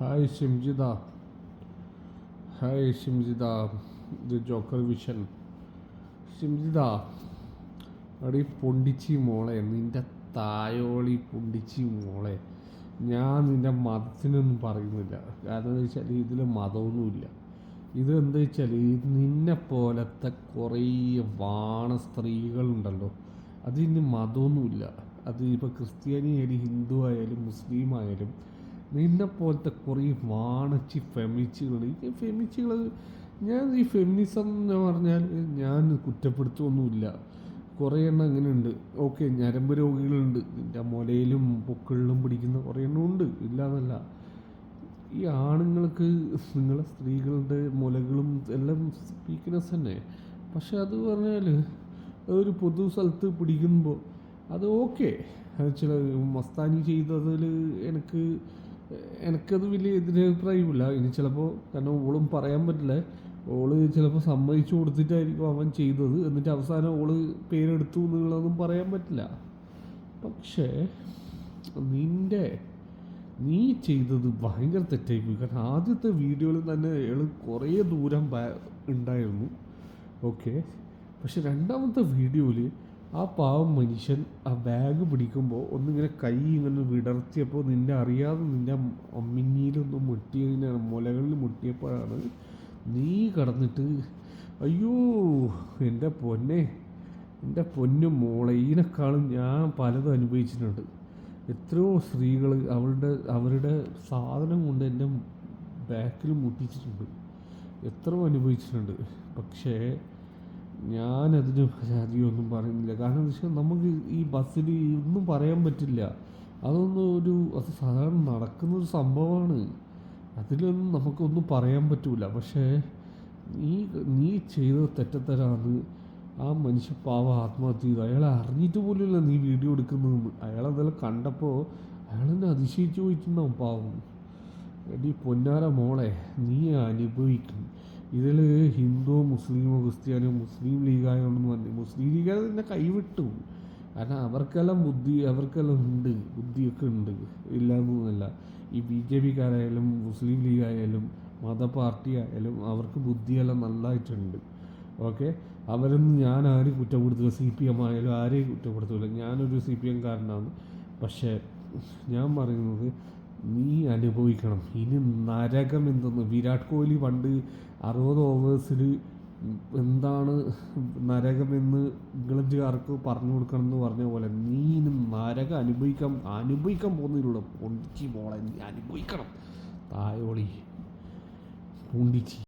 Hi Shimjitha, hi Shimjitha, ഇത് Joker vision. Shimjitha, അവിടെ പൊണ്ടിച്ചി മോളെ, നിൻ്റെ തായോളി പൊണ്ടിച്ചി മോളെ, ഞാൻ നിൻ്റെ മതത്തിനൊന്നും പറയുന്നില്ല. കാരണം എന്താ വെച്ചാൽ ഇതിൽ മതമൊന്നുമില്ല. ഇത് എന്താ വെച്ചാൽ നിന്നെ പോലത്തെ കുറേ വാണ സ്ത്രീകളുണ്ടല്ലോ, അതിന് മതമൊന്നുമില്ല. അത് ഇപ്പോൾ ക്രിസ്ത്യാനി ആയാലും ഹിന്ദു ആയാലും മുസ്ലിം ആയാലും നിന്നെ പോലത്തെ കുറേ വാണച്ചി ഫെമിനിസ്റ്റുകൾ ഞാൻ ഈ ഫെമിനിസം എന്ന് പറഞ്ഞാൽ ഞാൻ കുറ്റപ്പെടുത്തൊന്നുമില്ല. കുറേ എണ്ണം അങ്ങനെ ഉണ്ട്. ഓക്കെ, ഞരമ്പ് രോഗികളുണ്ട്, നിൻ്റെ മുലയിലും പൊക്കിളിലും പിടിക്കുന്ന കുറേ എണ്ണം ഉണ്ട്, ഇല്ലാന്നല്ല. ഈ ആണുങ്ങൾക്ക് നിങ്ങളെ സ്ത്രീകളുടെ മുലകളും എല്ലാം വീക്ക്നെസ് തന്നെ. പക്ഷെ അത് പറഞ്ഞാൽ അതൊരു പൊതു സ്ഥലത്ത് പിടിക്കുമ്പോൾ അത് ഓക്കെ. അത് ചില മസ്താനി ചെയ്തതിൽ എനിക്കത് വലിയ എതിരഭിപ്രായമില്ല. ഇനി ചിലപ്പോൾ, കാരണം ഓളും പറയാൻ പറ്റില്ല, ഓള് ചിലപ്പോൾ സമ്മതിച്ചു കൊടുത്തിട്ടായിരിക്കും അവൻ ചെയ്തത്, എന്നിട്ട് അവസാനം ഓള് പേരെടുത്തു എന്നുള്ളതൊന്നും പറയാൻ പറ്റില്ല. പക്ഷേ നീ ചെയ്തത് ഭയങ്കര തെറ്റായിപ്പോയി. കാരണം ആദ്യത്തെ വീഡിയോയിൽ തന്നെ അയാൾ കുറേ ദൂരം ഉണ്ടായിരുന്നു, ഓക്കെ. പക്ഷെ രണ്ടാമത്തെ വീഡിയോയിൽ ആ പാവം മനുഷ്യൻ ആ ബാഗ് പിടിക്കുമ്പോൾ ഒന്നിങ്ങനെ കൈ ഇങ്ങനെ വിടർത്തിയപ്പോൾ നിന്നെ അറിയാതെ നിൻ്റെ അമ്മിഞ്ഞിയിലൊന്നും മുട്ടിയതിനാണ്, മുലകളിൽ മുട്ടിയപ്പോഴാണ് നീ കടന്നിട്ട് അയ്യോ എൻ്റെ പൊന്നു മോളെ, ഇതിനേക്കാളും ഞാൻ പലതും അനുഭവിച്ചിട്ടുണ്ട്. എത്രയോ സ്ത്രീകൾ അവരുടെ സാധനം കൊണ്ട് എൻ്റെ ബാക്കിൽ മുട്ടിച്ചിട്ടുണ്ട്, എത്രയോ അനുഭവിച്ചിട്ടുണ്ട്. പക്ഷേ ഞാനതിന് അധികമൊന്നും പറയുന്നില്ല. കാരണം എന്താ വെച്ചാൽ നമുക്ക് ഈ ബസ്സിൽ ഒന്നും പറയാൻ പറ്റില്ല. അത് സാധാരണ നടക്കുന്നൊരു സംഭവമാണ്, അതിലൊന്നും നമുക്കൊന്നും പറയാൻ പറ്റില്ല. പക്ഷേ നീ ചെയ്തത് തെറ്റത്തരാന്ന്. ആ മനുഷ്യ പാവം ആത്മഹത്യ ചെയ്തു. അയാളെ അറിഞ്ഞിട്ട് പോലുമില്ല നീ വീഡിയോ എടുക്കുന്നതെന്ന്. അയാളതെല്ലാം കണ്ടപ്പോൾ അയാളെന്നെ അതിശയിച്ചു പോയിട്ടുണ്ടാവും പാവം. എടി പൊന്നാര മോളെ, നീ അനുഭവിക്കും. ഇതിൽ ഹിന്ദുവോ മുസ്ലിമോ ക്രിസ്ത്യാനോ മുസ്ലിം ലീഗായോണ്ടെന്ന് പറഞ്ഞു, മുസ്ലിം ലീഗായ തന്നെ കൈവിട്ടു. കാരണം അവർക്കെല്ലാം ബുദ്ധിയൊക്കെ ഉണ്ട്, ഇല്ലാന്നൊന്നുമല്ല. ഈ BJPക്കാരായാലും മുസ്ലിം ലീഗായാലും മത പാർട്ടി ആയാലും അവർക്ക് ബുദ്ധിയെല്ലാം നല്ലതായിട്ടുണ്ട്, ഓക്കെ. അവരൊന്നും ഞാൻ ആരും കുറ്റപ്പെടുത്തില്ല. CPM ആയാലും ആരെയും കുറ്റപ്പെടുത്തില്ല. ഞാനൊരു CPM കാരനാണ്. പക്ഷേ ഞാൻ പറയുന്നത് നീ അനുഭവിക്കണം. ഇനി നരകം എന്തെന്ന് വിരാട് കോഹ്ലി പണ്ട് 60 ഓവേഴ്സിൽ എന്താണ് നരകമെന്ന് ഇംഗ്ലണ്ടുകാർക്ക് പറഞ്ഞു കൊടുക്കണം എന്ന് പറഞ്ഞ പോലെ നീ ഇനി നരകം അനുഭവിക്കാൻ പോകുന്നതിലുള്ള പൊണ്ടിച്ചി മോളെ, നീ അനുഭവിക്കണം. തായോളി പൂണ്ടിച്ചി.